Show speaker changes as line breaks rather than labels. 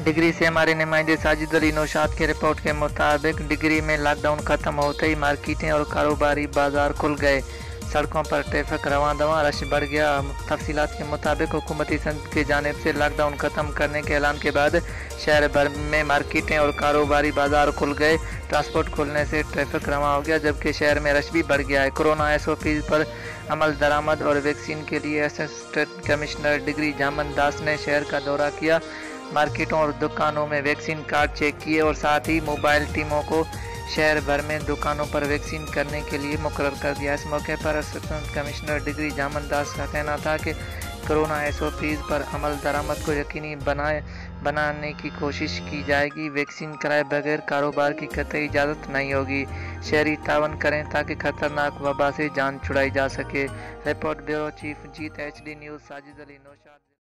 Degree से हमारे नुमाइंदे साजिद अली नौशाद की रिपोर्ट के मुताबिक डिग्री में लॉकडाउन खत्म होते ही मार्केटें और कारोबारी बाजार खुल गए। सड़कों पर ट्रैफिक रवां दवां, रश बढ़ गया। तफसीलात के मुताबिक हुकूमती संद की जानिब से लॉकडाउन ख़त्म करने के ऐलान के बाद शहर भर में मार्केटें और कारोबारी बाजार खुल गए। ट्रांसपोर्ट खुलने से ट्रैफिक रवां हो गया, जबकि शहर में रश भी बढ़ गया है। कोरोना SOP पर अमल दरामद और वैक्सीन के लिए असिस्टेंट कमिश्नर डिग्री जामन दास ने शहर का दौरा किया, मार्केटों और दुकानों में वैक्सीन कार्ड चेक किए और साथ ही मोबाइल टीमों को शहर भर में दुकानों पर वैक्सीन करने के लिए मुकर्रर कर दिया। इस मौके पर असिस्टेंट कमिश्नर डिग्री जामन दास का कहना था कि कोरोना SOP पर अमल दरामद को यकीनी बनाने की कोशिश की जाएगी। वैक्सीन कराए बगैर कारोबार की कतई इजाज़त नहीं होगी। शहरी तावन करें ताकि खतरनाक वबा से जान छुड़ाई जा सके। रिपोर्ट ब्यूरो चीफ जीत HD न्यूज़ साजिद अली नौशाद।